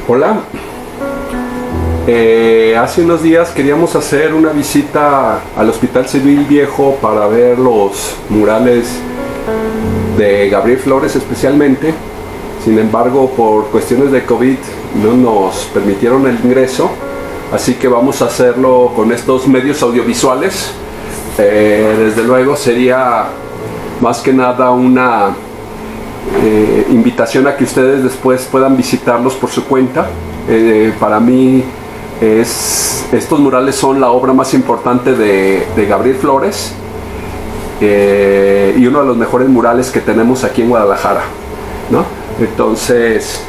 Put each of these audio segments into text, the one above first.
Hola, hace unos días queríamos hacer una visita al Hospital Civil Viejo para ver los murales de Gabriel Flores especialmente. Sin embargo, por cuestiones de COVID no nos permitieron el ingreso, así que vamos a hacerlo con estos medios audiovisuales. Desde luego sería más que nada una invitación a que ustedes después puedan visitarlos por su cuenta. Para mí estos murales son la obra más importante de Gabriel Flores y uno de los mejores murales que tenemos aquí en Guadalajara, ¿no? Entonces,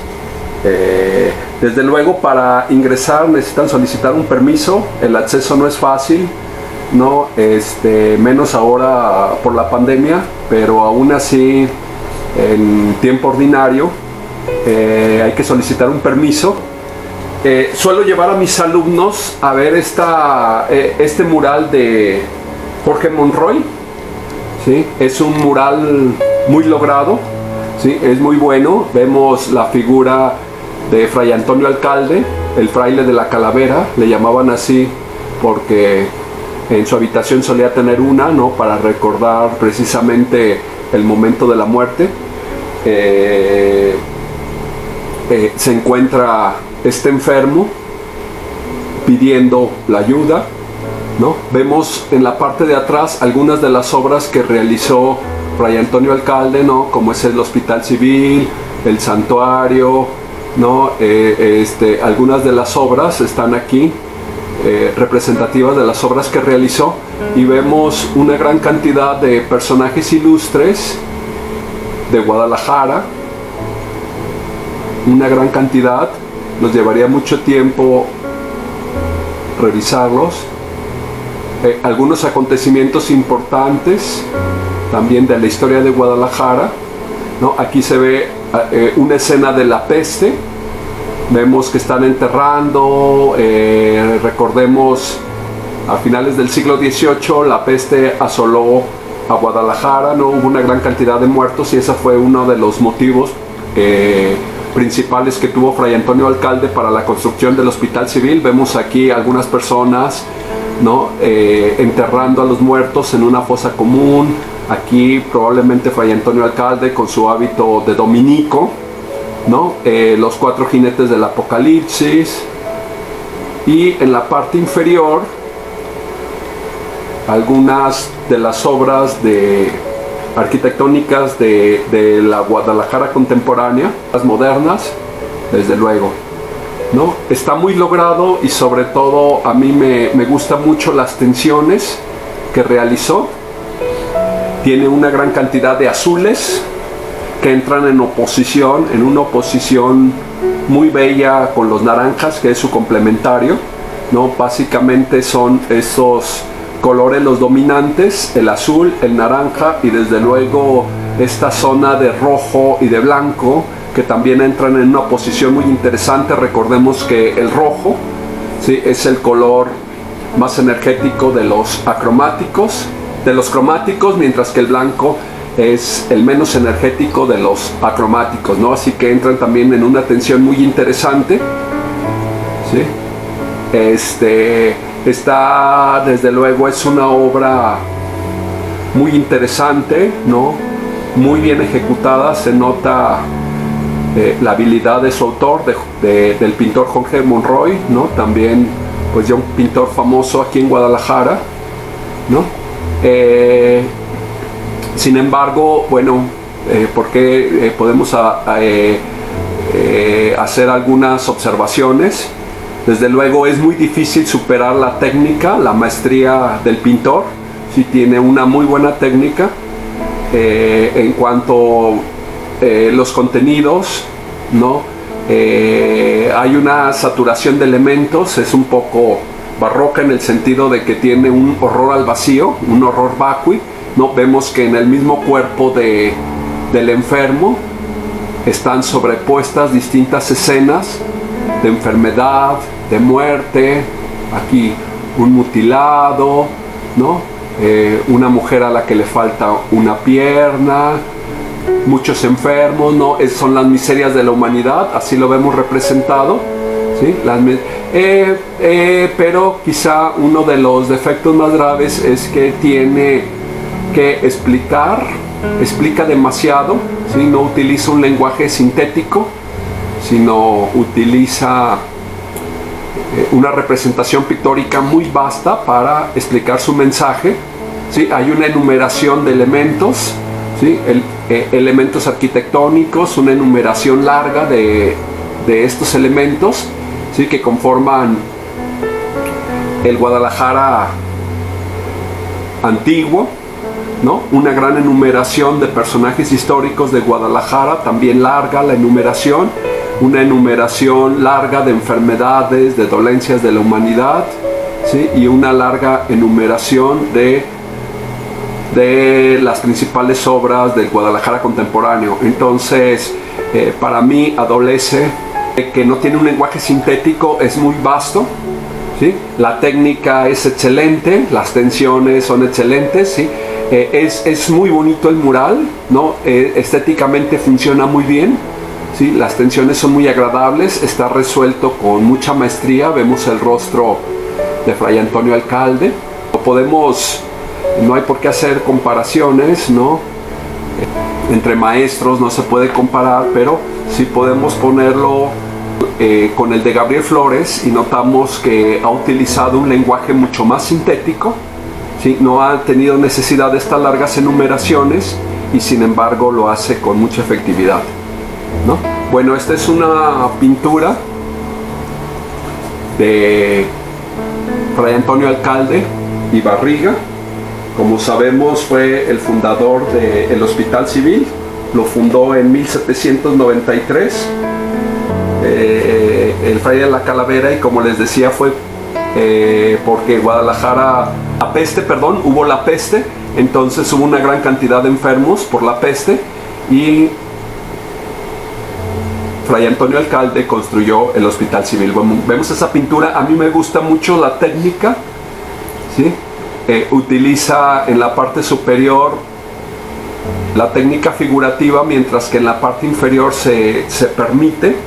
desde luego, para ingresar necesitan solicitar un permiso. El acceso no es fácil, ¿no? Menos ahora por la pandemia, pero aún así en tiempo ordinario hay que solicitar un permiso. Suelo llevar a mis alumnos a ver este mural de Jorge Monroy, ¿sí? Es un mural muy logrado, ¿sí? Es muy bueno. Vemos la figura de Fray Antonio Alcalde, el fraile de la calavera, le llamaban así porque en su habitación solía tener una, ¿no? Para recordar precisamente el momento de la muerte. Se encuentra enfermo pidiendo la ayuda, ¿no? Vemos en la parte de atrás algunas de las obras que realizó Fray Antonio Alcalde, ¿no? Como es el Hospital Civil, el Santuario, ¿no? Algunas de las obras están aquí, representativas de las obras que realizó, y vemos una gran cantidad de personajes ilustres de Guadalajara, una gran cantidad. Nos llevaría mucho tiempo revisarlos. Algunos acontecimientos importantes también de la historia de Guadalajara, ¿no? Aquí se ve una escena de la peste. Vemos que están enterrando. Recordemos, a finales del siglo XVIII la peste asoló a Guadalajara, ¿no? Hubo una gran cantidad de muertos y ese fue uno de los motivos principales que tuvo Fray Antonio Alcalde para la construcción del Hospital Civil. Vemos aquí algunas personas, ¿no? Enterrando a los muertos en una fosa común. Aquí probablemente Fray Antonio Alcalde con su hábito de dominico, ¿no? Los 4 jinetes del Apocalipsis. Y en la parte inferior algunas de las obras arquitectónicas de la Guadalajara contemporánea, las modernas, desde luego, ¿no? Está muy logrado y sobre todo a mí me gustan mucho las tensiones que realizó. Tiene una gran cantidad de azules que entran en oposición, en una oposición muy bella con los naranjas, que es su complementario, ¿no? Básicamente son esos colores los dominantes: el azul, el naranja y desde luego esta zona de rojo y de blanco, que también entran en una posición muy interesante. Recordemos que el rojo, ¿sí?, es el color más energético de los cromáticos, mientras que el blanco es el menos energético de los acromáticos, ¿no? Así que entran también en una tensión muy interesante, ¿sí? Está, desde luego, es una obra muy interesante, ¿no? Muy bien ejecutada. Se nota la habilidad de su autor, del pintor Jorge Monroy, ¿no? También, pues, ya un pintor famoso aquí en Guadalajara, ¿no? Sin embargo, bueno, porque podemos hacer algunas observaciones. Desde luego es muy difícil superar la técnica, la maestría del pintor. Sí, tiene una muy buena técnica en cuanto los contenidos, ¿no? Hay una saturación de elementos, es un poco barroca en el sentido de que tiene un horror al vacío, un horror vacui, ¿no? Vemos que en el mismo cuerpo del enfermo están sobrepuestas distintas escenas de enfermedad, de muerte. Aquí un mutilado, ¿no? Una mujer a la que le falta una pierna, muchos enfermos, ¿no? Son las miserias de la humanidad, así lo vemos representado, ¿sí? Pero quizá uno de los defectos más graves es que tiene que explica demasiado, ¿sí? No utiliza un lenguaje sintético, sino utiliza una representación pictórica muy vasta para explicar su mensaje, ¿sí? Hay una enumeración de elementos, ¿sí? Elementos arquitectónicos, una enumeración larga de estos elementos, ¿sí? Que conforman el Guadalajara antiguo, ¿no? Una gran enumeración de personajes históricos de Guadalajara, también larga la enumeración, una enumeración larga de enfermedades, de dolencias de la humanidad, ¿sí? Y una larga enumeración de las principales obras del Guadalajara contemporáneo. Entonces, para mí adolece que no tiene un lenguaje sintético, es muy vasto, ¿sí? La técnica es excelente, las tensiones son excelentes, ¿sí? Es muy bonito el mural, ¿no? Estéticamente funciona muy bien, ¿sí? Las tensiones son muy agradables, está resuelto con mucha maestría. Vemos el rostro de Fray Antonio Alcalde. No hay por qué hacer comparaciones, ¿no? Entre maestros no se puede comparar, pero sí podemos ponerlo con el de Gabriel Flores, y notamos que ha utilizado un lenguaje mucho más sintético, ¿sí? No ha tenido necesidad de estas largas enumeraciones y sin embargo lo hace con mucha efectividad, ¿no? Bueno, esta es una pintura de Fray Antonio Alcalde y Barriga. Como sabemos, fue el fundador del Hospital Civil, lo fundó en 1793, el Fray de la Calavera, y como les decía fue porque Guadalajara, hubo la peste, entonces hubo una gran cantidad de enfermos por la peste y Fray Antonio Alcalde construyó el Hospital Civil. Vemos esa pintura, a mí me gusta mucho la técnica, ¿sí? Utiliza en la parte superior la técnica figurativa, mientras que en la parte inferior se permite,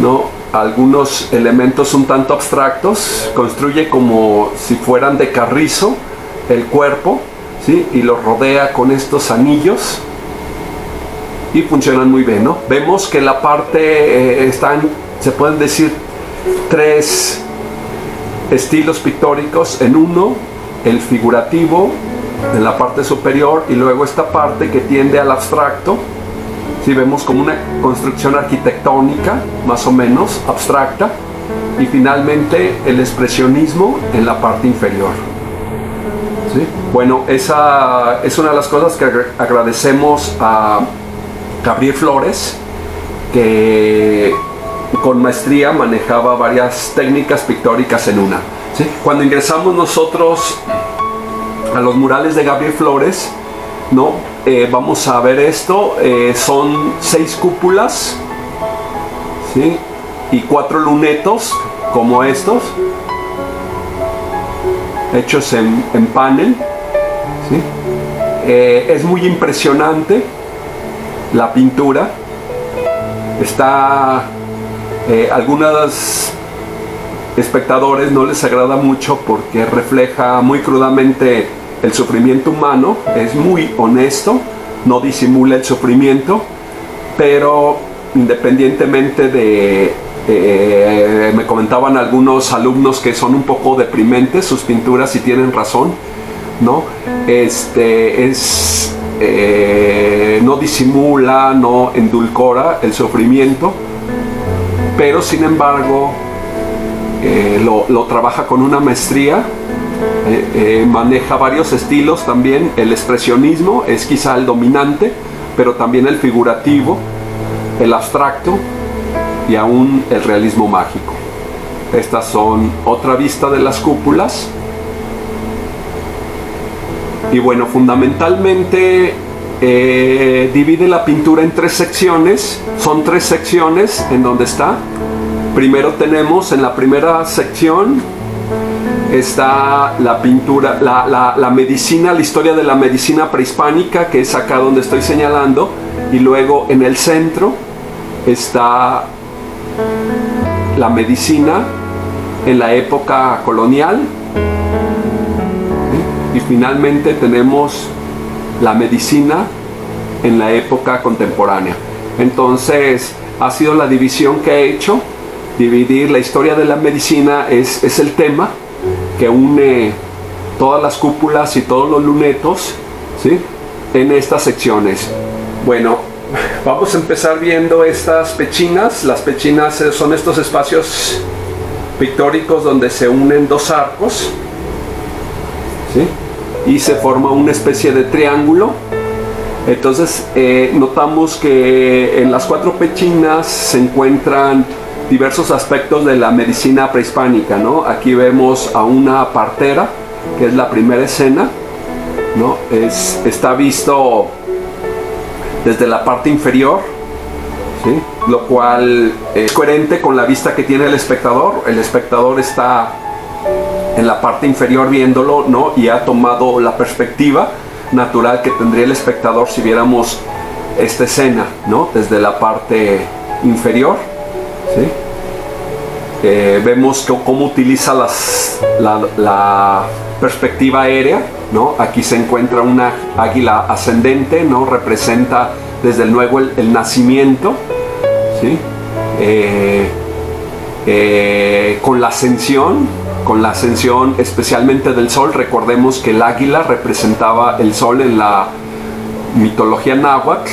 ¿no? Algunos elementos un tanto abstractos. Construye como si fueran de carrizo el cuerpo, ¿sí? Y lo rodea con estos anillos y funcionan muy bien, ¿no? Vemos que en la parte se pueden decir tres estilos pictóricos en uno: el figurativo en la parte superior y luego esta parte que tiende al abstracto. Sí, vemos como una construcción arquitectónica más o menos abstracta, y finalmente el expresionismo en la parte inferior, ¿sí? Bueno, esa es una de las cosas que agradecemos a Gabriel Flores, que con maestría manejaba varias técnicas pictóricas en una, ¿sí? Cuando ingresamos nosotros a los murales de Gabriel Flores, ¿no? Vamos a ver esto, son 6 cúpulas, ¿sí? Y 4 lunetos como estos, hechos en panel, ¿sí? Es muy impresionante la pintura. Algunos espectadores no les agrada mucho porque refleja muy crudamente el sufrimiento humano, es muy honesto, no disimula el sufrimiento, pero independientemente me comentaban algunos alumnos que son un poco deprimentes sus pinturas, y tienen razón, ¿no? No disimula, no endulcora el sufrimiento, pero sin embargo lo trabaja con una maestría. Maneja varios estilos también. El expresionismo es quizá el dominante, pero también el figurativo, el abstracto y aún el realismo mágico. Estas son otra vista de las cúpulas. Y bueno, fundamentalmente divide la pintura en 3 secciones. Son 3 secciones en donde está. Primero tenemos en la primera sección está la pintura, la medicina, la historia de la medicina prehispánica, que es acá donde estoy señalando, y luego en el centro está la medicina en la época colonial, y finalmente tenemos la medicina en la época contemporánea. Entonces ha sido la división que he hecho. Dividir la historia de la medicina es el tema que une todas las cúpulas y todos los lunetos, ¿sí?, en estas secciones. Bueno, vamos a empezar viendo estas pechinas. Las pechinas son estos espacios pictóricos donde se unen dos arcos, ¿sí?, y se forma una especie de triángulo. Entonces notamos que en las cuatro pechinas se encuentran diversos aspectos de la medicina prehispánica, ¿no? Aquí vemos a una partera, que es la primera escena, ¿no? Está visto desde la parte inferior, ¿sí?, lo cual es coherente con la vista que tiene el espectador. El espectador está en la parte inferior viéndolo, ¿no?, y ha tomado la perspectiva natural que tendría el espectador si viéramos esta escena, ¿no?, desde la parte inferior, ¿sí? Vemos cómo utiliza la perspectiva aérea, ¿no? Aquí se encuentra una águila ascendente, ¿no? Representa desde luego el nacimiento, ¿sí? Con la ascensión especialmente del sol. Recordemos que el águila representaba el sol en la mitología náhuatl,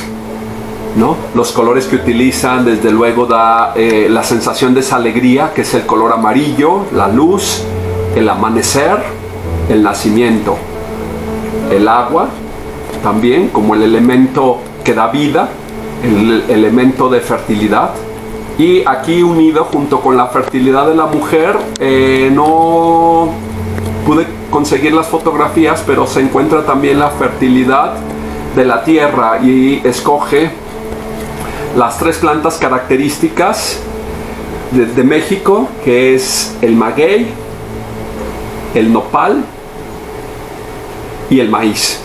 ¿no? Los colores que utilizan desde luego da la sensación de esa alegría, que es el color amarillo, la luz, el amanecer, el nacimiento. El agua también como el elemento que da vida, el elemento de fertilidad. Y aquí unido junto con la fertilidad de la mujer, no pude conseguir las fotografías, pero se encuentra también la fertilidad de la tierra, y escoge las tres plantas características de México, que es el maguey, el nopal y el maíz,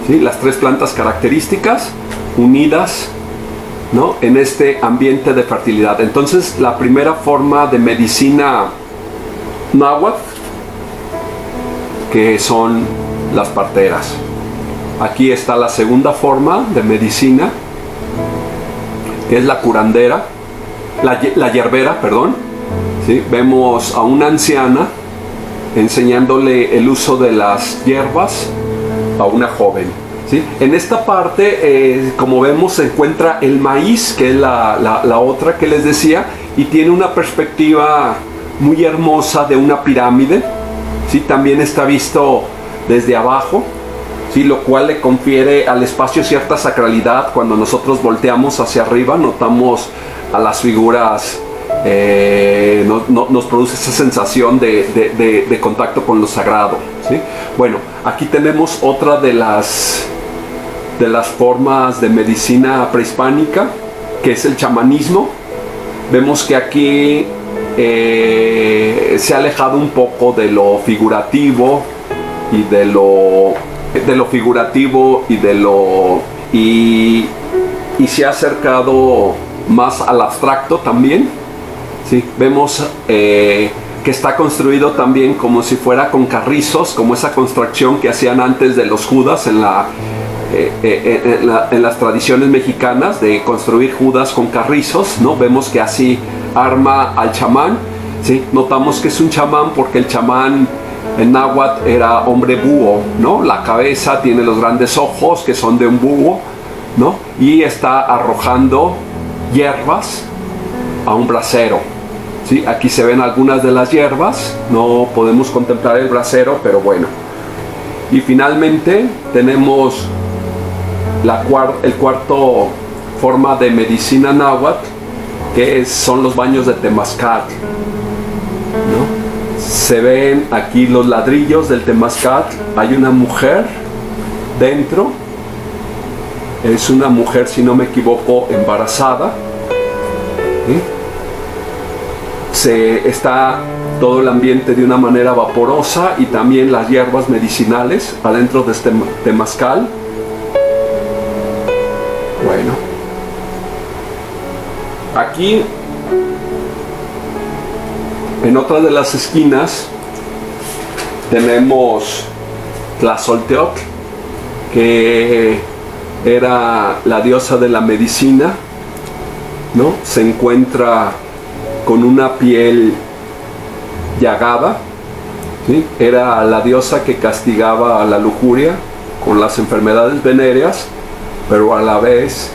¿sí? Las tres plantas características unidas, ¿no?, en este ambiente de fertilidad. Entonces, la primera forma de medicina náhuatl, que son las parteras. Aquí está la segunda forma de medicina, que es la curandera, la yerbera, perdón, ¿sí? Vemos a una anciana enseñándole el uso de las hierbas a una joven, ¿sí? En esta parte, como vemos, se encuentra el maíz, que es la otra que les decía, y tiene una perspectiva muy hermosa de una pirámide, ¿sí? También está visto desde abajo, ¿sí?, lo cual le confiere al espacio cierta sacralidad. Cuando nosotros volteamos hacia arriba, notamos a las figuras, nos produce esa sensación de contacto con lo sagrado, ¿sí? Bueno, aquí tenemos otra de las formas de medicina prehispánica, que es el chamanismo. Vemos que aquí se ha alejado un poco de lo figurativo y de lo figurativo y se ha acercado más al abstracto también, ¿sí? Vemos que está construido también como si fuera con carrizos, como esa construcción que hacían antes de los judas en las tradiciones mexicanas, de construir judas con carrizos, ¿no? Vemos que así arma al chamán, ¿sí? Notamos que es un chamán porque el chamán en náhuatl era hombre búho, ¿no? La cabeza tiene los grandes ojos que son de un búho, ¿no? Y está arrojando hierbas a un brasero, ¿sí? Aquí se ven algunas de las hierbas, no podemos contemplar el brasero, pero bueno. Y finalmente tenemos el cuarto forma de medicina náhuatl, que son los baños de temazcal, ¿no? Se ven aquí los ladrillos del temazcal. Hay una mujer dentro. Es una mujer, si no me equivoco, embarazada, ¿sí? Se está todo el ambiente de una manera vaporosa y también las hierbas medicinales adentro de este temazcal. Bueno, aquí en otra de las esquinas tenemos Tlazolteotl, que era la diosa de la medicina, ¿no? Se encuentra con una piel llagada, ¿sí? Era la diosa que castigaba a la lujuria con las enfermedades venéreas, pero a la vez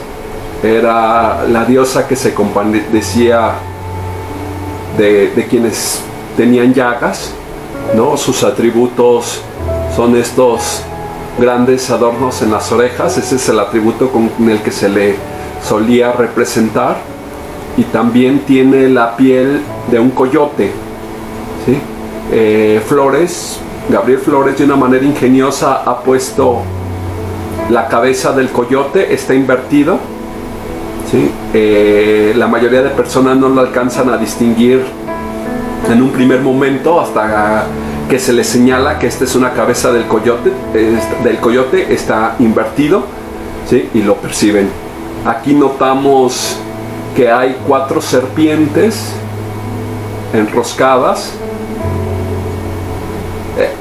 era la diosa que se compadecía de quienes tenían llagas, ¿no? Sus atributos son estos grandes adornos en las orejas, ese es el atributo con el que se le solía representar, y también tiene la piel de un coyote, ¿sí? Gabriel Flores de una manera ingeniosa ha puesto la cabeza del coyote, está invertido, ¿sí? La mayoría de personas no lo alcanzan a distinguir en un primer momento hasta que se les señala que esta es una cabeza del coyote está invertido, ¿sí? Y lo perciben. Aquí notamos que hay 4 serpientes enroscadas.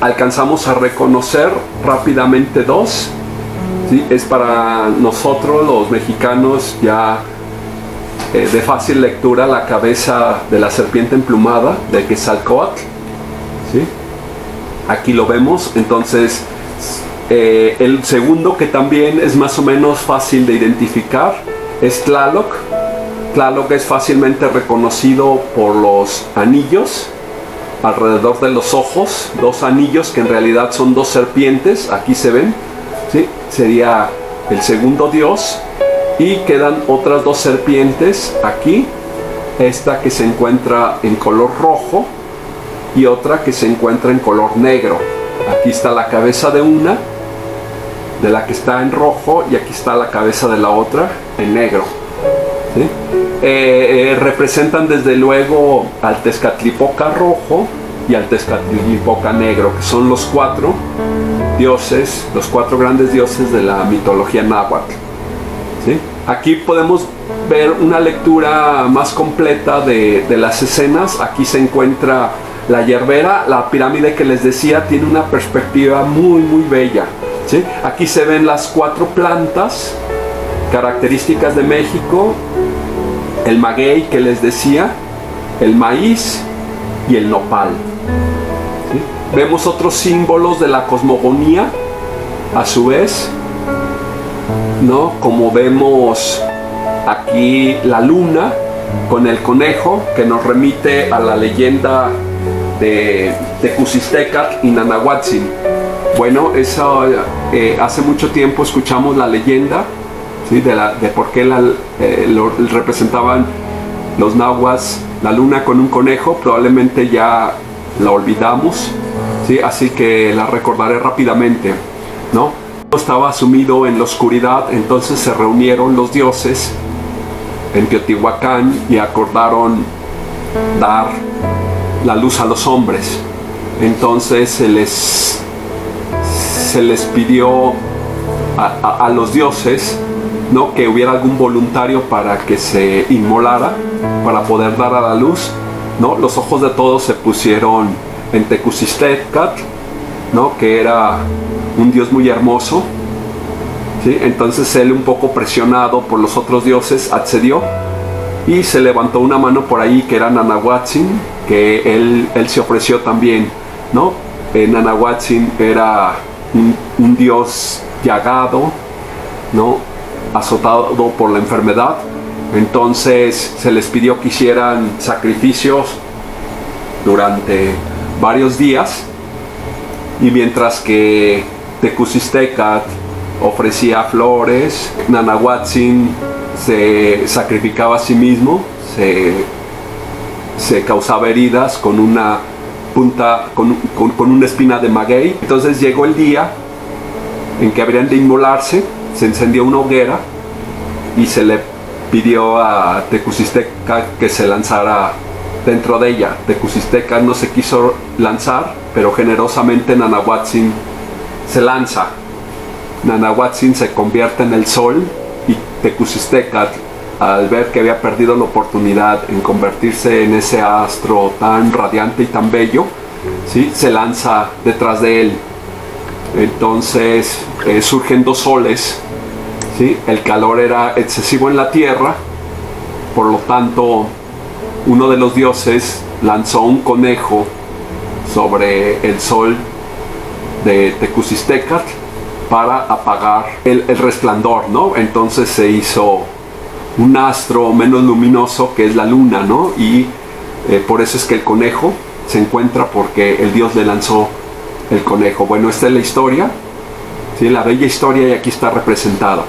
Alcanzamos a reconocer rápidamente 2, ¿sí? Es para nosotros los mexicanos ya de fácil lectura la cabeza de la serpiente emplumada de Quetzalcóatl, ¿sí? Aquí lo vemos. Entonces el segundo, que también es más o menos fácil de identificar, es Tlaloc. Tlaloc es fácilmente reconocido por los anillos alrededor de los ojos, 2 anillos que en realidad son 2 serpientes, aquí se ven, ¿sí? Sería el segundo dios. Y quedan otras 2 serpientes aquí, esta que se encuentra en color rojo y otra que se encuentra en color negro. Aquí está la cabeza de una, de la que está en rojo, y aquí está la cabeza de la otra en negro, ¿sí? Representan desde luego al Tezcatlipoca rojo y al Tezcatlipoca negro, que son los 4 dioses, los 4 grandes dioses de la mitología náhuatl, ¿sí? Aquí podemos ver una lectura más completa de las escenas. Aquí se encuentra la hierbera, la pirámide que les decía tiene una perspectiva muy bella, ¿sí? Aquí se ven las 4 plantas características de México: el maguey que les decía, el maíz y el nopal, ¿sí? Vemos otros símbolos de la cosmogonía a su vez, ¿no? Como vemos aquí la luna con el conejo, que nos remite a la leyenda de Tecusistecatl y Nanahuatzin. Bueno, hace mucho tiempo escuchamos la leyenda, ¿sí? de por qué representaban los nahuas la luna con un conejo. Probablemente ya la olvidamos, ¿sí? Así que la recordaré rápidamente, ¿no? Estaba sumido en la oscuridad, entonces se reunieron los dioses en Teotihuacán y acordaron dar la luz a los hombres. Entonces se les pidió a los dioses, ¿no? Que hubiera algún voluntario para que se inmolara para poder dar a la luz, ¿no? Los ojos de todos se pusieron en Tecusistecatl, ¿no? Que era un dios muy hermoso, ¿sí? Entonces él, un poco presionado por los otros dioses, accedió y se levantó una mano por ahí que era Nanahuatzin, que él se ofreció también, ¿no? Nanahuatzin era un dios llagado, ¿no? Azotado por la enfermedad. Entonces se les pidió que hicieran sacrificios durante varios días, y mientras que Tecusistecatl ofrecía flores, Nanahuatzin se sacrificaba a sí mismo, se causaba heridas con una punta, con una espina de maguey. Entonces llegó el día en que habrían de inmolarse, se encendió una hoguera y se le pidió a Tecusistecatl que se lanzara dentro de ella. Tecusistecatl no se quiso lanzar, pero generosamente Nanahuatzin se lanza. Nanahuatzin se convierte en el sol y Tecusistecatl, al ver que había perdido la oportunidad en convertirse en ese astro tan radiante y tan bello, ¿sí?, se lanza detrás de él. Entonces surgen dos soles, ¿sí? El calor era excesivo en la tierra, por lo tanto uno de los dioses lanzó un conejo sobre el sol de Tecusistecatl para apagar el resplandor, ¿no? Entonces se hizo un astro menos luminoso, que es la luna, ¿no? Y por eso es que el conejo se encuentra, porque el dios le lanzó el conejo. Bueno, esta es la historia, ¿sí?, la bella historia, y aquí está representada.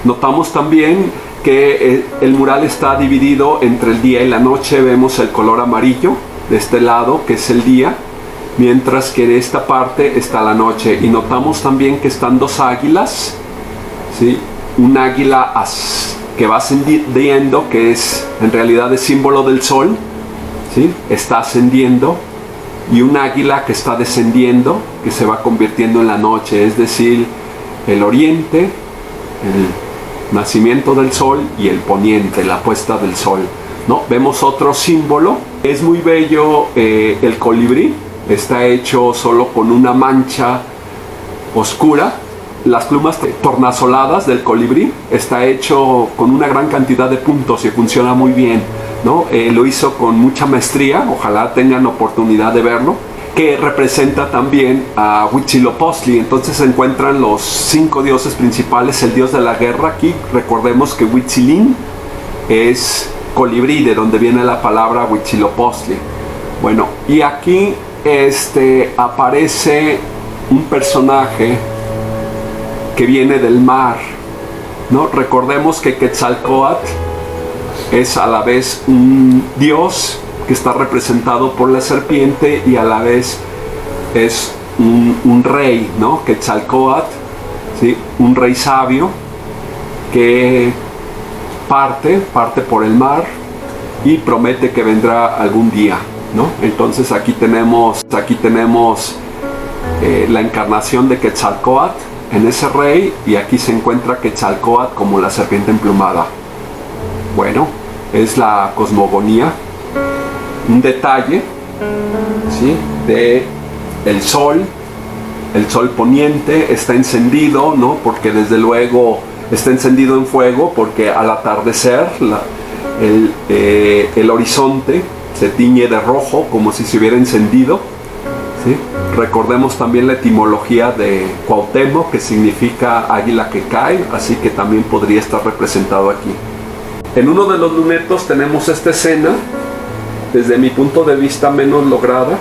Notamos también que el mural está dividido entre el día y la noche. Vemos el color amarillo de este lado, que es el día, mientras que de esta parte está la noche. Y notamos también que están dos águilas, ¿sí? Un águila que va ascendiendo, que es en realidad el símbolo del sol, ¿sí?, está ascendiendo, y un águila que está descendiendo, que se va convirtiendo en la noche, es decir, el oriente, el nacimiento del sol, y el poniente, la puesta del sol, ¿no? Vemos otro símbolo. Es muy bello el colibrí. Está hecho solo con una mancha oscura. Las plumas tornasoladas del colibrí está hecho con una gran cantidad de puntos y funciona muy bien, ¿no? Lo hizo con mucha maestría. Ojalá tengan oportunidad de verlo, que representa también a Huitzilopochtli. Entonces se encuentran los 5 dioses principales. El dios de la guerra, aquí recordemos que Huitzilin es colibrí, de donde viene la palabra Huitzilopochtli. Bueno, y aquí aparece un personaje que viene del mar, ¿no? Recordemos que Quetzalcóatl es a la vez un dios que está representado por la serpiente, y a la vez es un rey, ¿no? Quetzalcóatl, ¿sí?, un rey sabio que parte por el mar y promete que vendrá algún día, ¿no? Entonces aquí tenemos la encarnación de Quetzalcóatl en ese rey, y aquí se encuentra Quetzalcóatl como la serpiente emplumada. Bueno, es la cosmogonía, un detalle, ¿sí?, de el sol poniente está encendido, ¿no? Porque desde luego está encendido en fuego, porque al atardecer el horizonte se tiñe de rojo, como si se hubiera encendido, ¿sí? Recordemos también la etimología de Cuauhtémoc, que significa águila que cae, así que también podría estar representado aquí. En uno de los lunetos tenemos esta escena, desde mi punto de vista menos lograda.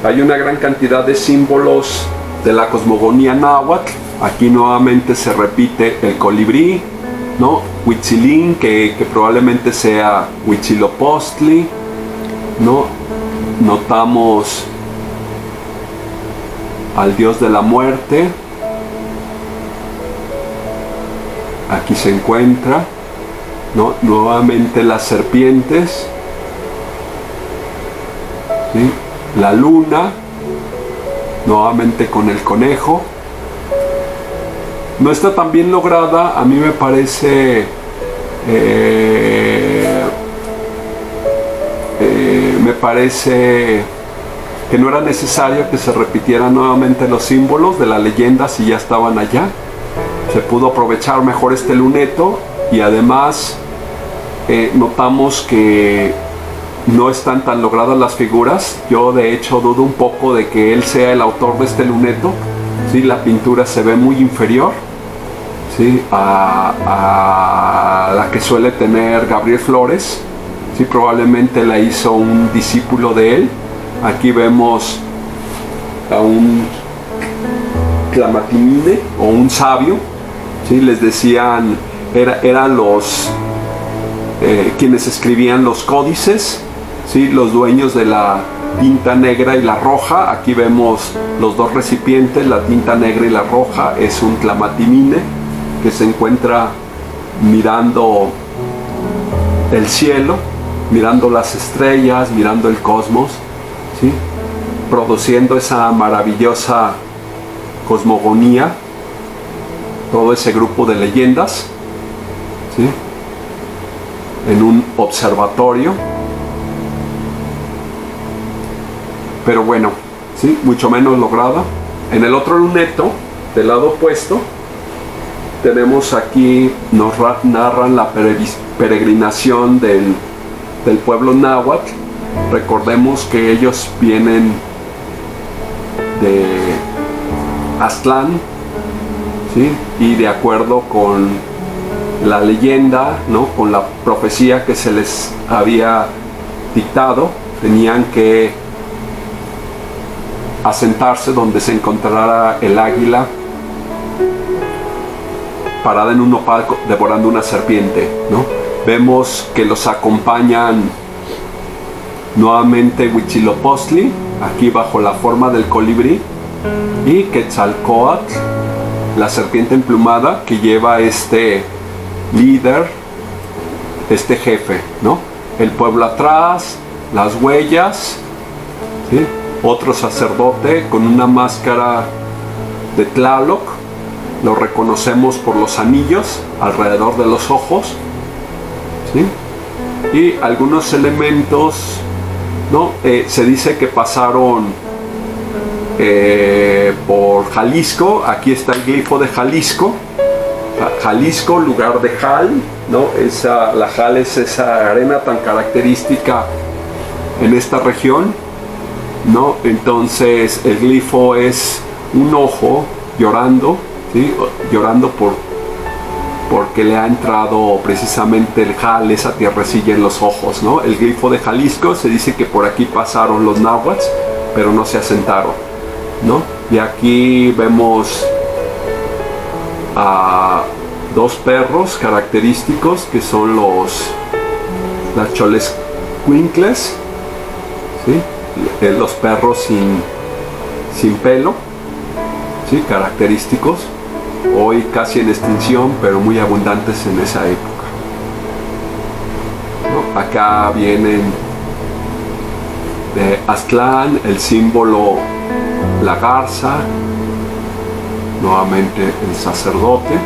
Hay una gran cantidad de símbolos de la cosmogonía náhuatl. Aquí nuevamente se repite el colibrí, ¿no? Huitzilin, que probablemente sea Huitzilopochtli, ¿no? Notamos al dios de la muerte. Aquí se encuentra, ¿no? Nuevamente las serpientes, ¿sí? La luna, nuevamente con el conejo. No está tan bien lograda, a mí me parece que no era necesario que se repitieran nuevamente los símbolos de la leyenda si ya estaban allá. Se pudo aprovechar mejor este luneto, y además notamos que no están tan logradas las figuras. Yo de hecho dudo un poco de que él sea el autor de este luneto, ¿sí? La pintura se ve muy inferior, ¿sí?, a la que suele tener Gabriel Flores, ¿sí? Probablemente la hizo un discípulo de él. Aquí vemos a un clamatinide o un sabio, ¿sí? Les decían, eran los quienes escribían los códices, ¿sí? Los dueños de la tinta negra y la roja. Aquí vemos los dos recipientes, la tinta negra y la roja. Es un clamatinide que se encuentra mirando el cielo, mirando las estrellas, mirando el cosmos, ¿sí? Produciendo esa maravillosa cosmogonía, todo ese grupo de leyendas, ¿sí? En un observatorio. Pero bueno, ¿sí? Mucho menos lograda. En el otro luneto, del lado opuesto, tenemos aquí, nos narran la peregrinación del pueblo náhuatl. Recordemos que ellos vienen de Aztlán, ¿sí? Y de acuerdo con la leyenda, ¿no? Con la profecía que se les había dictado, tenían que asentarse donde se encontrara el águila parada en un nopal devorando una serpiente, ¿no? Vemos que los acompañan nuevamente Huitzilopochtli, aquí bajo la forma del colibrí, y Quetzalcóatl, la serpiente emplumada, que lleva este líder, este jefe, ¿no? El pueblo atrás, las huellas, ¿sí? Otro sacerdote con una máscara de Tlaloc, lo reconocemos por los anillos alrededor de los ojos, ¿sí? Y algunos elementos, ¿no? Se dice que pasaron por Jalisco. Aquí está el glifo de Jalisco. Jalisco, lugar de Jal, ¿no? La Jal es esa arena tan característica en esta región, ¿no? Entonces el glifo es un ojo llorando, ¿sí? Llorando porque le ha entrado precisamente el Jal, esa tierrecilla en los ojos, ¿no? El glifo de Jalisco, se dice que por aquí pasaron los náhuatl, pero no se asentaron, ¿no? Y aquí vemos a dos perros característicos que son las Xolescuincles, ¿sí? Los perros sin pelo, ¿sí? Característicos, hoy casi en extinción, pero muy abundantes en esa época, ¿no? Acá vienen de Aztlán, el símbolo, la garza, nuevamente el sacerdote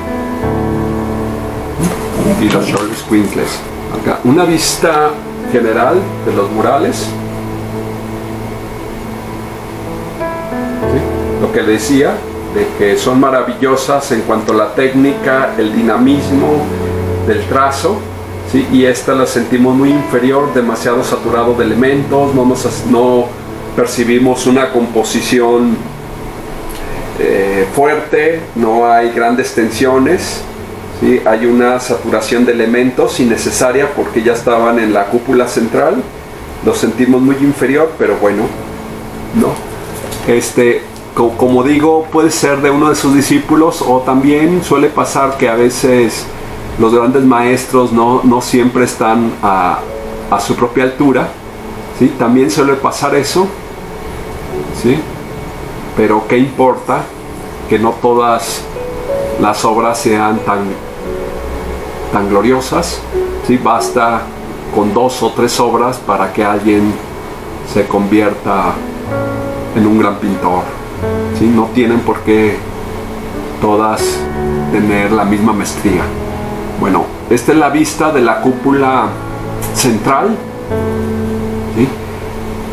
y los Xolescuincles. Acá una vista general de los murales, ¿sí? Lo que decía de que son maravillosas en cuanto a la técnica, el dinamismo del trazo, ¿sí? Y esta la sentimos muy inferior, demasiado saturado de elementos, no percibimos una composición fuerte, no hay grandes tensiones, ¿sí? Hay una saturación de elementos innecesaria porque ya estaban en la cúpula central, lo sentimos muy inferior, pero bueno, ¿no? Como digo, puede ser de uno de sus discípulos, o también suele pasar que a veces los grandes maestros no siempre están a su propia altura, ¿sí? También suele pasar eso, ¿sí? Pero ¿qué importa? Que no todas las obras sean tan gloriosas, ¿sí? Basta con 2 o 3 obras para que alguien se convierta en un gran pintor, ¿sí? No tienen por qué todas tener la misma maestría. Bueno, esta es la vista de la cúpula central, ¿sí?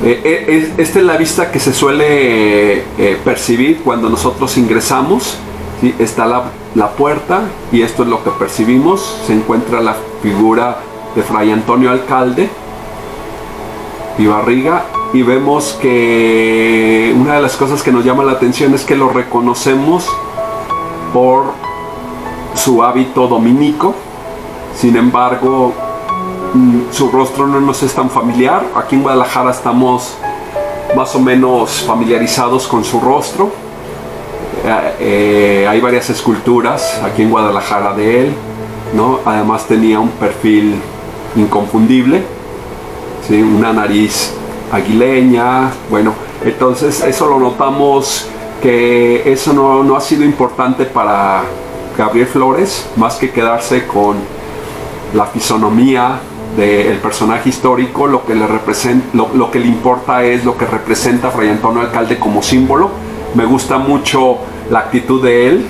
Esta es la vista que se suele percibir cuando nosotros ingresamos, ¿sí? Está la puerta y esto es lo que percibimos. Se encuentra la figura de Fray Antonio Alcalde y Barriga, y vemos que una de las cosas que nos llama la atención es que lo reconocemos por su hábito dominico. Sin embargo, su rostro no nos es tan familiar. Aquí en Guadalajara estamos más o menos familiarizados con su rostro. Hay varias esculturas aquí en Guadalajara de él, ¿no? Además tenía un perfil inconfundible, ¿sí? Una nariz aguileña. Bueno, entonces eso lo notamos, que eso no ha sido importante para Gabriel Flores, más que quedarse con la fisonomía del personaje histórico, lo que le importa es lo que representa Fray Antonio Alcalde como símbolo. Me gusta mucho la actitud de él,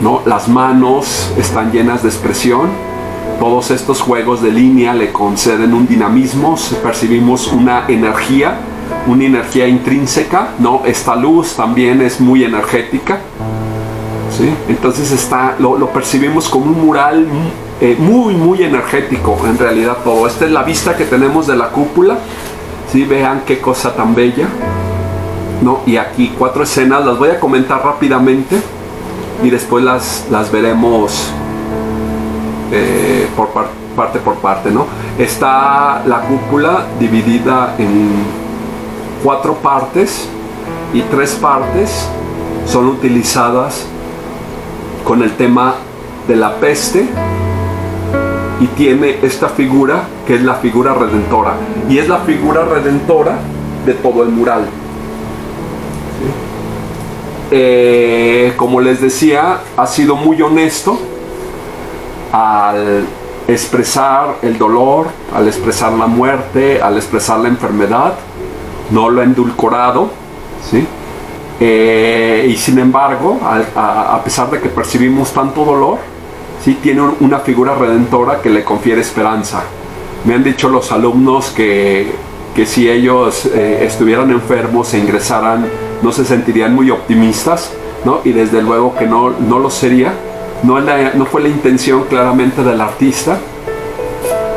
¿no? Las manos están llenas de expresión. Todos estos juegos de línea le conceden un dinamismo. Percibimos una energía intrínseca, ¿no? Esta luz también es muy energética, ¿sí? Entonces lo percibimos como un mural muy energético, en realidad todo. Esta es la vista que tenemos de la cúpula, ¿sí? Vean qué cosa tan bella, ¿no? Y aquí 4 escenas, las voy a comentar rápidamente y después las veremos parte por parte, ¿no? Está la cúpula dividida en 4 partes y 3 partes son utilizadas con el tema de la peste, y tiene esta figura que es la figura redentora, y es la figura redentora de todo el mural, ¿sí? Como les decía, ha sido muy honesto al expresar el dolor, al expresar la muerte, al expresar la enfermedad. No lo ha endulcorado, ¿sí? Y sin embargo, a pesar de que percibimos tanto dolor, ¿sí? Tiene una figura redentora que le confiere esperanza. Me han dicho los alumnos que si ellos estuvieran enfermos e ingresaran, no se sentirían muy optimistas, ¿no? Y desde luego que no lo sería. No fue la intención claramente del artista,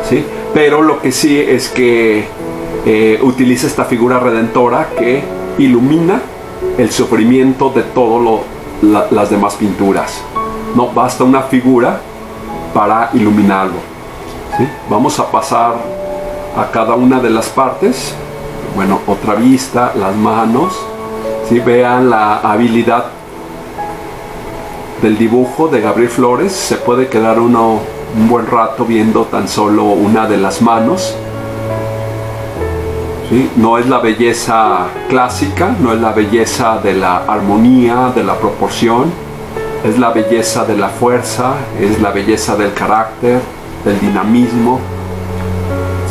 ¿sí? Pero lo que sí es que utiliza esta figura redentora que ilumina el sufrimiento de todas las demás pinturas. No basta una figura para iluminarlo, ¿sí? Vamos a pasar a cada una de las partes. Bueno, otra vista, las manos, ¿sí? Vean la habilidad del dibujo de Gabriel Flores. Se puede quedar uno un buen rato viendo tan solo una de las manos, ¿sí? No es la belleza clásica, no es la belleza de la armonía, de la proporción, es la belleza de la fuerza, es la belleza del carácter, del dinamismo,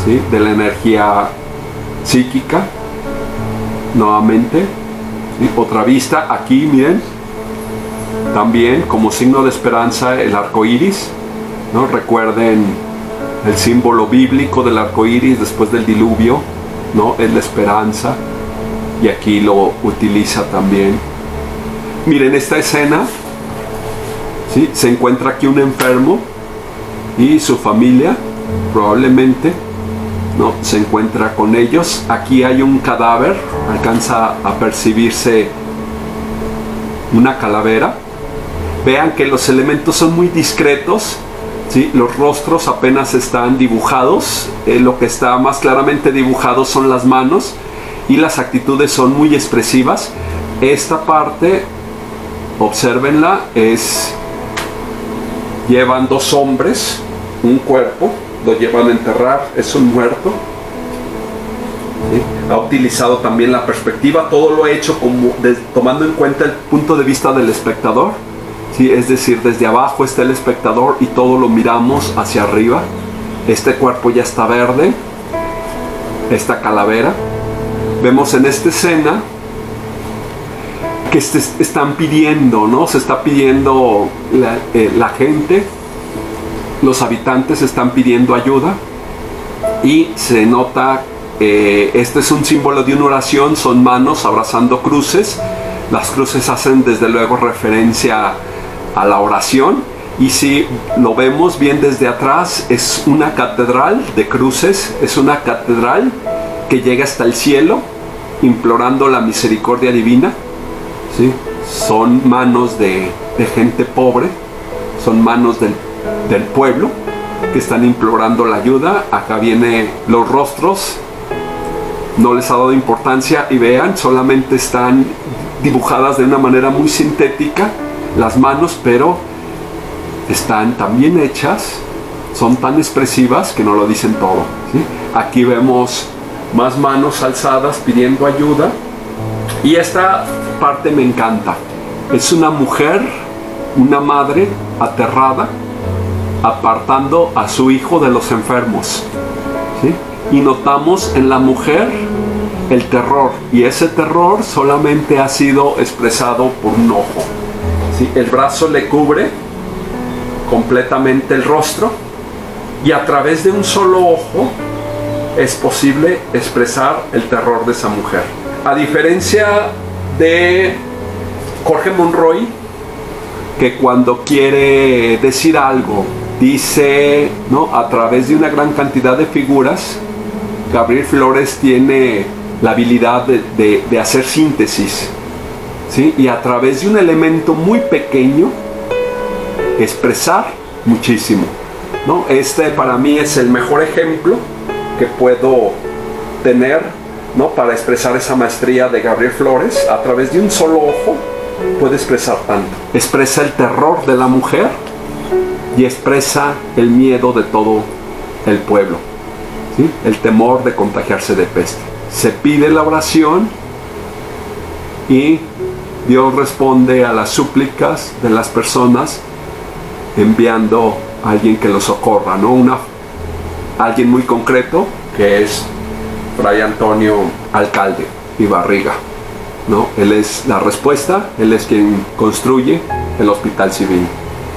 ¿sí? De la energía psíquica. Nuevamente, ¿sí? Otra vista, aquí miren, también como signo de esperanza el arco iris, ¿no? Recuerden el símbolo bíblico del arco iris después del diluvio, ¿no? Es la esperanza, y aquí lo utiliza también. Miren esta escena, ¿sí? Se encuentra aquí un enfermo y su familia probablemente, ¿no? Se encuentra con ellos. Aquí hay un cadáver, alcanza a percibirse una calavera. Vean que los elementos son muy discretos, ¿sí? Los rostros apenas están dibujados, lo que está más claramente dibujado son las manos, y las actitudes son muy expresivas. Esta parte, obsérvenla, llevan 2 hombres, un cuerpo, lo llevan a enterrar, es un muerto, ¿sí? Ha utilizado también la perspectiva, todo lo ha hecho tomando en cuenta el punto de vista del espectador, ¿sí? Es decir, desde abajo está el espectador y todo lo miramos hacia arriba. Este cuerpo ya está verde, esta calavera. Vemos en esta escena que están pidiendo, ¿no? Se está pidiendo la gente, los habitantes están pidiendo ayuda, y se nota, este es un símbolo de una oración, son manos abrazando cruces. Las cruces hacen desde luego referencia a la oración, y si lo vemos bien desde atrás, es una catedral de cruces, es una catedral que llega hasta el cielo implorando la misericordia divina, ¿sí? Son manos de gente pobre, son manos del pueblo que están implorando la ayuda. Acá vienen los rostros, no les ha dado importancia, y vean, solamente están dibujadas de una manera muy sintética las manos, pero están tan bien hechas, son tan expresivas que no lo dicen todo, ¿sí? Aquí vemos más manos alzadas pidiendo ayuda, y esta parte me encanta. Es una mujer, una madre aterrada, apartando a su hijo de los enfermos, ¿sí? Y notamos en la mujer el terror, y ese terror solamente ha sido expresado por un ojo, ¿sí? El brazo le cubre completamente el rostro, y a través de un solo ojo es posible expresar el terror de esa mujer. A diferencia de Jorge Monroy, que cuando quiere decir algo dice, ¿no?, a través de una gran cantidad de figuras, Gabriel Flores tiene la habilidad de hacer síntesis, ¿sí? Y a través de un elemento muy pequeño expresar muchísimo, ¿no? Este para mí es el mejor ejemplo que puedo tener, ¿no?, para expresar esa maestría de Gabriel Flores. A través de un solo ojo puede expresar tanto. Expresa el terror de la mujer y expresa el miedo de todo el pueblo, ¿sí? El temor de contagiarse de peste. Se pide la oración y Dios responde a las súplicas de las personas enviando a alguien que los socorra, ¿no? Alguien muy concreto, que es Fray Antonio Alcalde y Barriga, ¿no? Él es la respuesta, él es quien construye el Hospital Civil.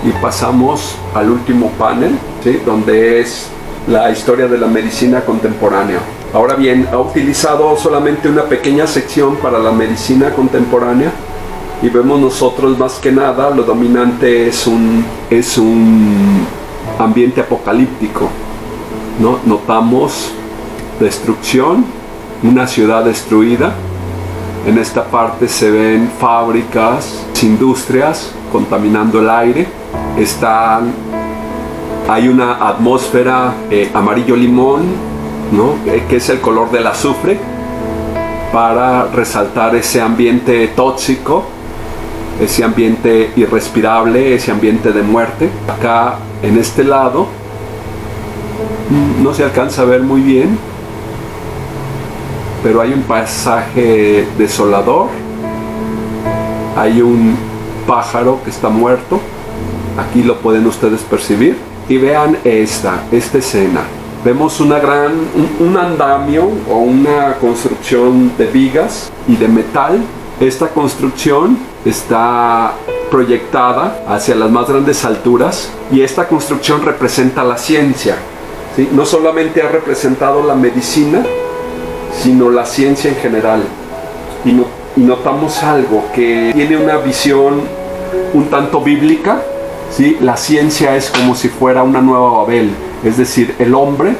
Y pasamos al último panel, ¿sí?, donde es la historia de la medicina contemporánea. Ahora bien, ha utilizado solamente una pequeña sección para la medicina contemporánea, y vemos nosotros más que nada lo dominante es un ambiente apocalíptico, ¿no? Notamos destrucción, una ciudad destruida. En esta parte se ven fábricas, industrias contaminando el aire. Hay una atmósfera amarillo limón, ¿no?, que es el color del azufre, para resaltar ese ambiente tóxico, ese ambiente irrespirable, ese ambiente de muerte. Acá en este lado no se alcanza a ver muy bien, pero hay un paisaje desolador, hay un pájaro que está muerto, aquí lo pueden ustedes percibir. Y vean esta escena. Vemos un andamio o una construcción de vigas y de metal. Esta construcción está proyectada hacia las más grandes alturas, y esta construcción representa la ciencia, ¿sí? No solamente ha representado la medicina, sino la ciencia en general. Y notamos algo que tiene una visión un tanto bíblica, ¿sí? La ciencia es como si fuera una nueva Babel, es decir, el hombre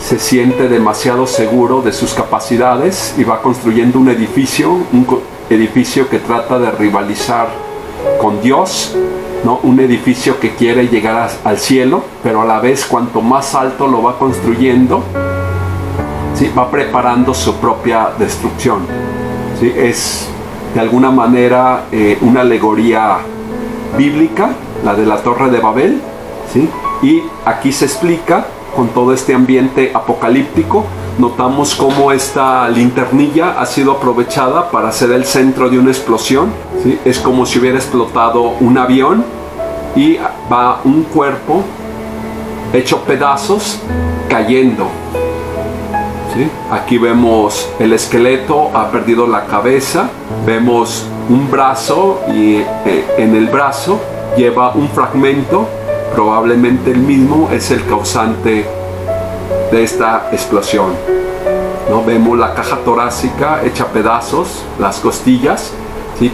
se siente demasiado seguro de sus capacidades y va construyendo un edificio que trata de rivalizar con Dios, ¿no? Un edificio que quiere llegar al cielo, pero a la vez cuanto más alto lo va construyendo, ¿sí?, va preparando su propia destrucción, ¿sí? Es de alguna manera una alegoría bíblica, la de la Torre de Babel, ¿sí? Y aquí se explica con todo este ambiente apocalíptico. Notamos cómo esta linternilla ha sido aprovechada para ser el centro de una explosión, ¿sí? Es como si hubiera explotado un avión y va un cuerpo hecho pedazos cayendo, ¿sí? Aquí vemos el esqueleto, ha perdido la cabeza, vemos un brazo y en el brazo lleva un fragmento, probablemente el mismo es el causante de esta explosión, ¿no? Vemos la caja torácica hecha pedazos, las costillas, ¿sí?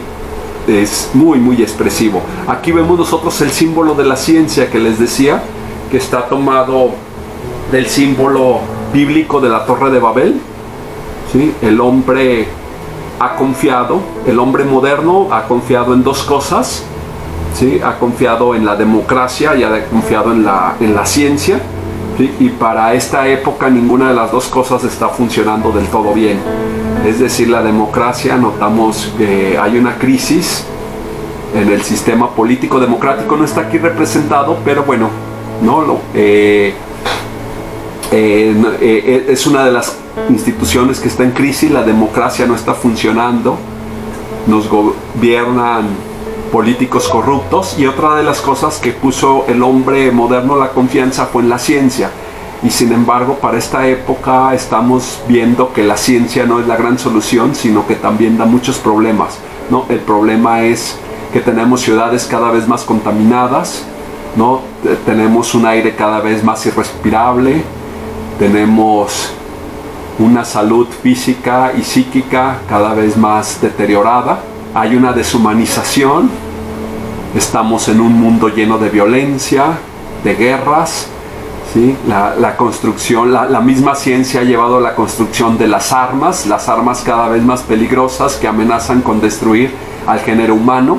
Es muy expresivo. Aquí vemos nosotros el símbolo de la ciencia que les decía, que está tomado del símbolo bíblico de la Torre de Babel, ¿sí? El hombre ha confiado, el hombre moderno ha confiado en dos cosas, ¿sí? Ha confiado en la democracia y ha confiado en la ciencia, ¿sí? Y para esta época ninguna de las dos cosas está funcionando del todo bien. Es decir, la democracia, notamos que hay una crisis en el sistema político democrático, no está aquí representado, pero bueno, ¿no? Es una de las instituciones que está en crisis. La democracia no está funcionando, nos gobiernan políticos corruptos, y otra de las cosas que puso el hombre moderno la confianza fue en la ciencia. Y sin embargo, para esta época estamos viendo que la ciencia no es la gran solución, sino que también da muchos problemas, ¿no? El problema es que tenemos ciudades cada vez más contaminadas, ¿no? Tenemos un aire cada vez más irrespirable, tenemos una salud física y psíquica cada vez más deteriorada, hay una deshumanización, estamos en un mundo lleno de violencia, de guerras, ¿sí? La construcción, la misma ciencia ha llevado a la construcción de las armas cada vez más peligrosas que amenazan con destruir al género humano,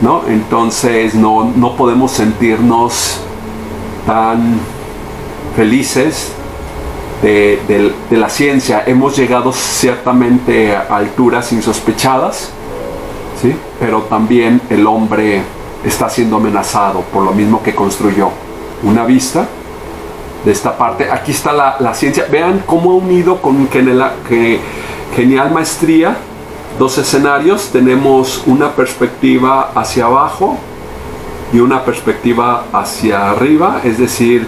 ¿no? Entonces no podemos sentirnos tan felices de la ciencia. Hemos llegado ciertamente a alturas insospechadas, ¿sí? Pero también el hombre está siendo amenazado por lo mismo que construyó. Una vista de esta parte, aquí está la ciencia. Vean cómo ha unido con genial maestría dos escenarios. Tenemos una perspectiva hacia abajo y una perspectiva hacia arriba, es decir,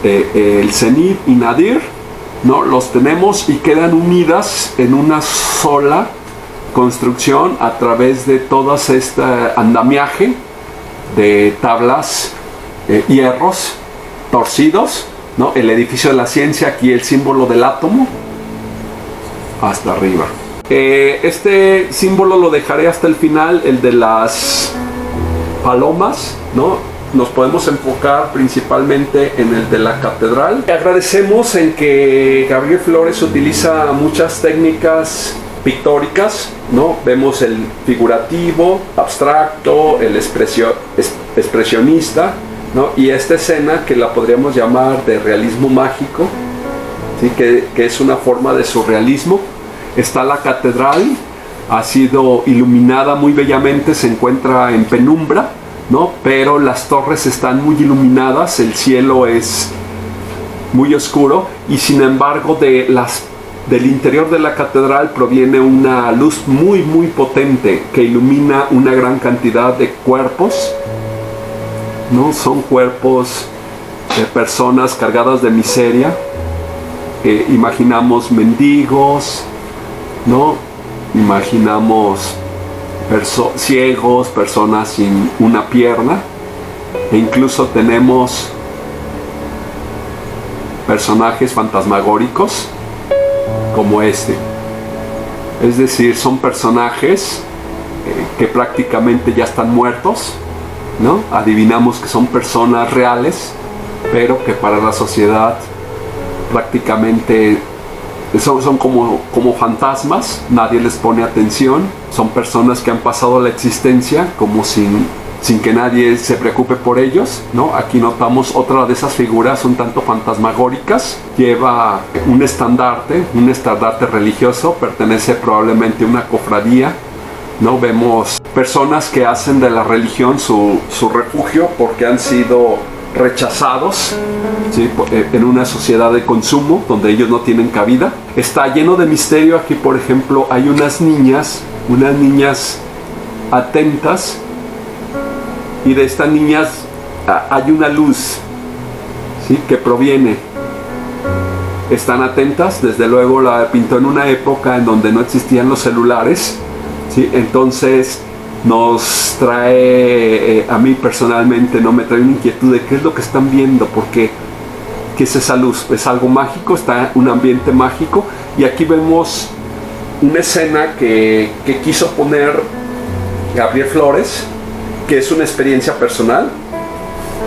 el cenit y nadir, ¿no? Los tenemos y quedan unidas en una sola construcción a través de todo este andamiaje de tablas, hierros torcidos, ¿no? El edificio de la ciencia, aquí el símbolo del átomo hasta arriba. Este símbolo lo dejaré hasta el final, el de las palomas, ¿no? Nos podemos enfocar principalmente en el de la catedral. Agradecemos en que Gabriel Flores utiliza muchas técnicas pictóricas, ¿no? Vemos el figurativo, abstracto, el expresionista, ¿no? Y esta escena que la podríamos llamar de realismo mágico, ¿sí? que es una forma de surrealismo. Está la catedral, ha sido iluminada muy bellamente, se encuentra en penumbra, ¿no? Pero las torres están muy iluminadas, el cielo es muy oscuro y sin embargo del interior de la catedral proviene una luz muy potente que ilumina una gran cantidad de cuerpos, ¿no? Son cuerpos de personas cargadas de miseria. Imaginamos mendigos, ¿no? Imaginamos ciegos, personas sin una pierna, e incluso tenemos personajes fantasmagóricos como este. Es decir, son personajes que prácticamente ya están muertos, ¿no? Adivinamos que son personas reales, pero que para la sociedad prácticamente son como fantasmas, nadie les pone atención, son personas que han pasado la existencia como sin que nadie se preocupe por ellos, ¿no? Aquí notamos otra de esas figuras un tanto fantasmagóricas, lleva un estandarte religioso, pertenece probablemente a una cofradía, ¿no? Vemos personas que hacen de la religión su refugio porque han sido rechazados, ¿sí? En una sociedad de consumo donde ellos no tienen cabida. Está lleno de misterio. Aquí, por ejemplo, hay unas niñas atentas, y de estas niñas hay una luz, ¿sí? Que proviene. Están atentas, desde luego la pintó en una época en donde no existían los celulares, ¿sí? Entonces nos trae, a mí personalmente, no me trae una inquietud de qué es lo que están viendo, porque ¿qué es esa luz? Es algo mágico, está un ambiente mágico, y aquí vemos una escena que quiso poner Gabriel Flores, que es una experiencia personal,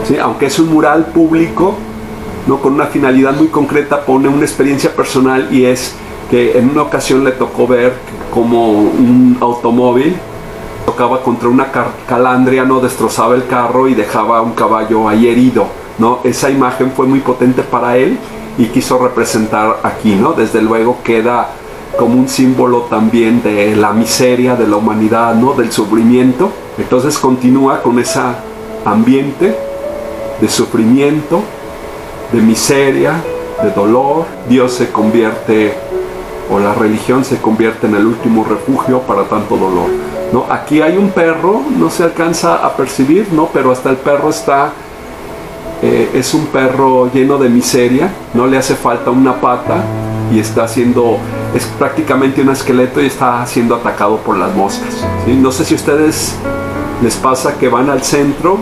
¿sí? Aunque es un mural público, ¿no? Con una finalidad muy concreta, pone una experiencia personal, y es que en una ocasión le tocó ver como un automóvil tocaba contra una calandria, ¿no? Destrozaba el carro y dejaba a un caballo ahí herido, ¿no? Esa imagen fue muy potente para él y quiso representar aquí, ¿no? Desde luego queda como un símbolo también de la miseria de la humanidad, ¿no? Del sufrimiento. Entonces continúa con ese ambiente de sufrimiento, de miseria, de dolor. Dios se convierte, o la religión se convierte en el último refugio para tanto dolor. ¿no? Aquí hay un perro, no se alcanza a percibir, ¿no? Pero hasta el perro está, es un perro lleno de miseria, no le hace falta una pata y está siendo, es prácticamente un esqueleto y está siendo atacado por las moscas, ¿sí? No sé si a ustedes les pasa que van al centro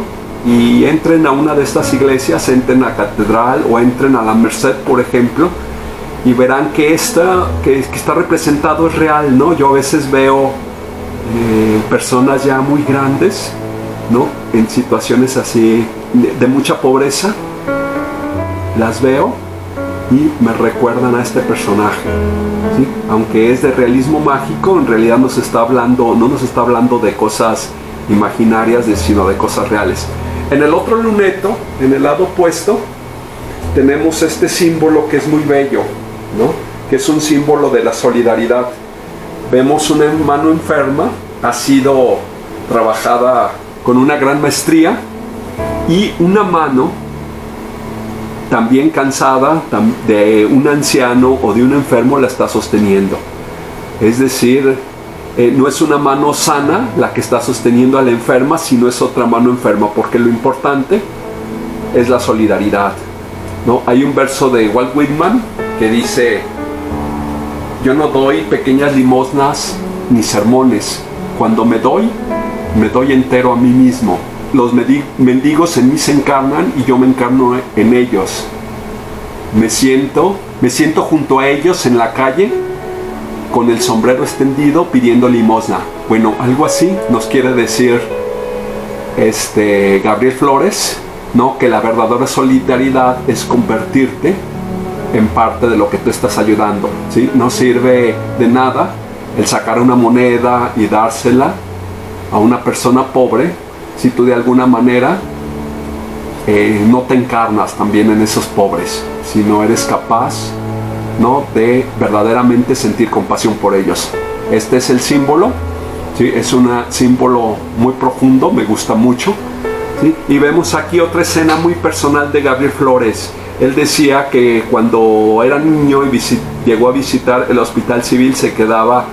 y entren a una de estas iglesias, entren a Catedral o entren a la Merced, por ejemplo, y verán que que está representado es real, ¿no? Yo a veces veo personas ya muy grandes, ¿no? En situaciones así de mucha pobreza, las veo y me recuerdan a este personaje, ¿sí? Aunque es de realismo mágico, en realidad no nos está hablando de cosas imaginarias, sino de cosas reales. En el otro luneto, en el lado opuesto, tenemos este símbolo que es muy bello, ¿no? Que es un símbolo de la solidaridad. Vemos una mano enferma, ha sido trabajada con una gran maestría, y una mano también cansada de un anciano o de un enfermo la está sosteniendo. Es decir, no es una mano sana la que está sosteniendo a la enferma, sino es otra mano enferma, porque lo importante es la solidaridad, ¿no? Hay un verso de Walt Whitman que dice: yo no doy pequeñas limosnas ni sermones, cuando me doy entero a mí mismo. Los mendigos en mí se encarnan y yo me encarno en ellos. Me siento junto a ellos en la calle con el sombrero extendido pidiendo limosna. Bueno, algo así nos quiere decir Gabriel Flores, ¿no? Que la verdadera solidaridad es convertirte en parte de lo que tú estás ayudando, ¿sí? No sirve de nada el sacar una moneda y dársela a una persona pobre si tú de alguna manera no te encarnas también en esos pobres, si no eres capaz, ¿no? De verdaderamente sentir compasión por ellos. Este es el símbolo, ¿sí? Es un símbolo muy profundo, me gusta mucho, ¿sí? Y vemos aquí otra escena muy personal de Gabriel Flores. Él decía que cuando era niño y llegó a visitar el Hospital Civil, se quedaba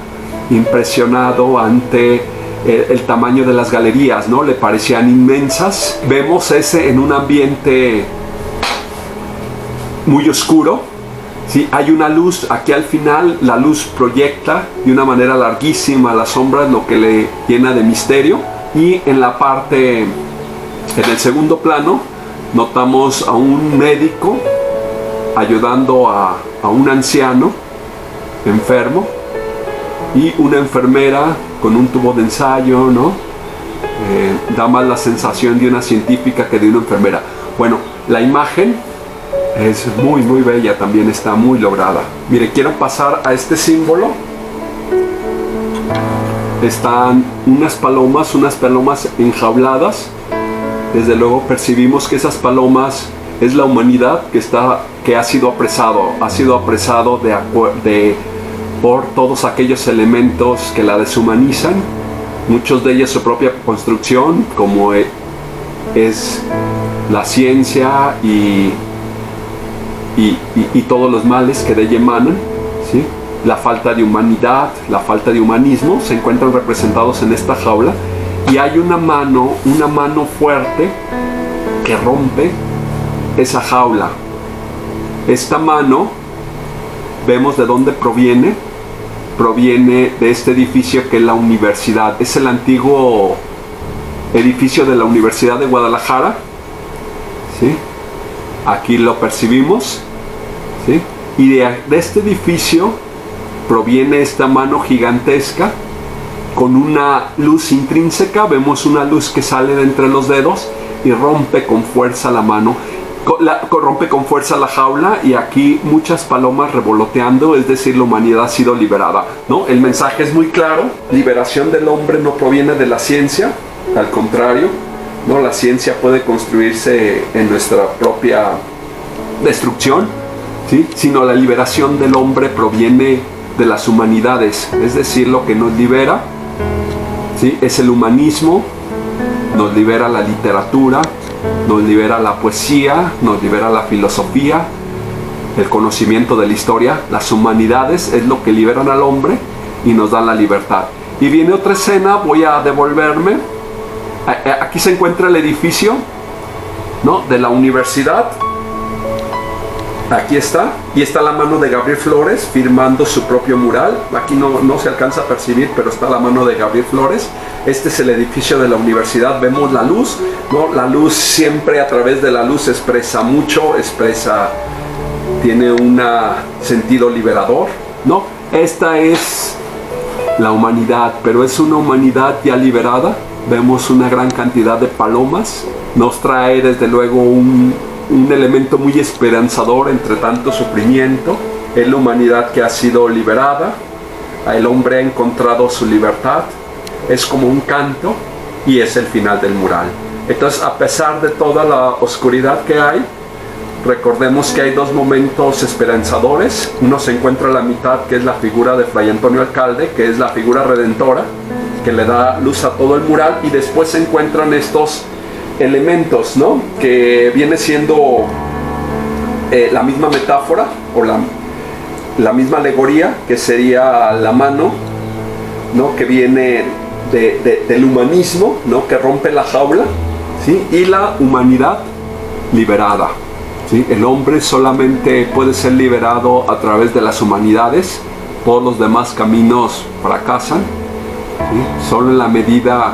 impresionado ante el tamaño de las galerías, ¿no? Le parecían inmensas. Vemos ese en un ambiente muy oscuro, ¿sí? Hay una luz aquí al final, la luz proyecta de una manera larguísima las sombras, lo que le llena de misterio. Y en la parte, en el segundo plano, notamos a un médico ayudando a un anciano enfermo y una enfermera con un tubo de ensayo, ¿no? Da más la sensación de una científica que de una enfermera. Bueno, la imagen es muy muy bella, también está muy lograda. Mire, quiero pasar a este símbolo. Están unas palomas enjauladas. Desde luego percibimos que esas palomas es la humanidad que ha sido apresado por todos aquellos elementos que la deshumanizan, muchos de ellos su propia construcción, como es la ciencia y todos los males que de ella emanan, ¿sí? La falta de humanidad, la falta de humanismo se encuentran representados en esta jaula, y hay una mano fuerte que rompe esa jaula. Esta mano, vemos de dónde proviene de este edificio que es la universidad. Es el antiguo edificio de la Universidad de Guadalajara, ¿sí? Aquí lo percibimos, ¿sí? Y de este edificio proviene esta mano gigantesca con una luz intrínseca. Vemos una luz que sale de entre los dedos y rompe con fuerza la mano, rompe con fuerza la jaula, y aquí muchas palomas revoloteando, es decir, la humanidad ha sido liberada, ¿no? El mensaje es muy claro: liberación del hombre no proviene de la ciencia, al contrario, ¿no? La ciencia puede construirse en nuestra propia destrucción, ¿sí? Sino la liberación del hombre proviene de las humanidades, es decir, lo que nos libera, ¿sí? Es el humanismo, nos libera la literatura, nos libera la poesía, nos libera la filosofía, el conocimiento de la historia. Las humanidades es lo que liberan al hombre y nos dan la libertad. Y viene otra escena, voy a devolverme. Aquí se encuentra el edificio, ¿no?, de la universidad. Aquí está, y está la mano de Gabriel Flores firmando su propio mural. Aquí no se alcanza a percibir, pero está la mano de Gabriel Flores. Este es el edificio de la universidad. Vemos la luz, ¿no? La luz siempre, a través de la luz, expresa mucho, tiene un sentido liberador, ¿no? Esta es la humanidad, pero es una humanidad ya liberada. Vemos una gran cantidad de palomas. Nos trae desde luego un elemento muy esperanzador entre tanto sufrimiento. Es la humanidad que ha sido liberada. El hombre ha encontrado su libertad. Es como un canto y es el final del mural. Entonces, a pesar de toda la oscuridad que hay, recordemos que hay dos momentos esperanzadores. Uno se encuentra a la mitad, que es la figura de Fray Antonio Alcalde, que es la figura redentora, que le da luz a todo el mural, y después se encuentran estos elementos, ¿no?, que viene siendo la misma metáfora o la misma alegoría, que sería la mano, ¿no?, que viene del humanismo, ¿no?, que rompe la jaula, ¿sí?, y la humanidad liberada, ¿sí? El hombre solamente puede ser liberado a través de las humanidades. Todos los demás caminos fracasan, ¿sí? Solo en la medida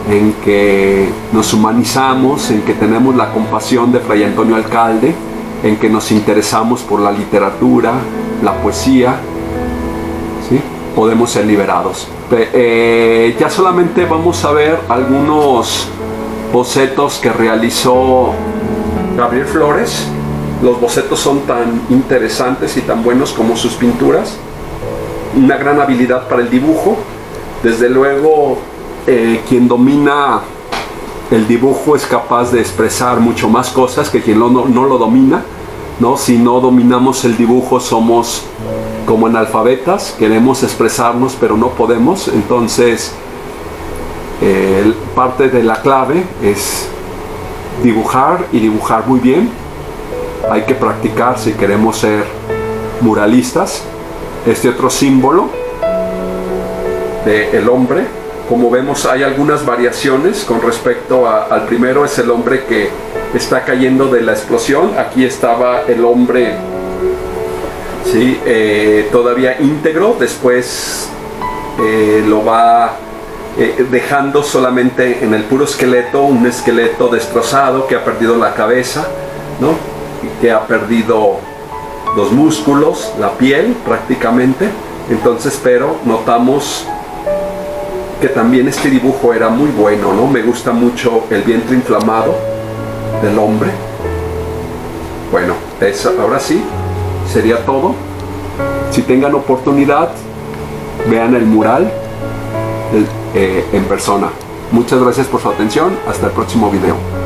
en que nos humanizamos, en que tenemos la compasión de Fray Antonio Alcalde, en que nos interesamos por la literatura, la poesía, ¿sí?, podemos ser liberados. Ya solamente vamos a ver algunos bocetos que realizó Gabriel Flores. Los bocetos son tan interesantes y tan buenos como sus pinturas. Una gran habilidad para el dibujo. Desde luego, quien domina el dibujo es capaz de expresar mucho más cosas que quien no lo domina, ¿no? Si no dominamos el dibujo, somos como analfabetas, queremos expresarnos pero no podemos. Entonces, parte de la clave es dibujar, y dibujar muy bien. Hay que practicar si queremos ser muralistas. Este otro símbolo del hombre, como vemos, hay algunas variaciones con respecto al primero. Es el hombre que está cayendo de la explosión. Aquí estaba el hombre, ¿sí?, todavía íntegro. Después lo va dejando solamente en el puro esqueleto, un esqueleto destrozado que ha perdido la cabeza, ¿no?, y que ha perdido los músculos, la piel prácticamente. Entonces, pero notamos que también este dibujo era muy bueno, ¿no? Me gusta mucho el vientre inflamado del hombre. Bueno, ahora sí, sería todo. Si tengan oportunidad, vean el mural en persona. Muchas gracias por su atención. Hasta el próximo video.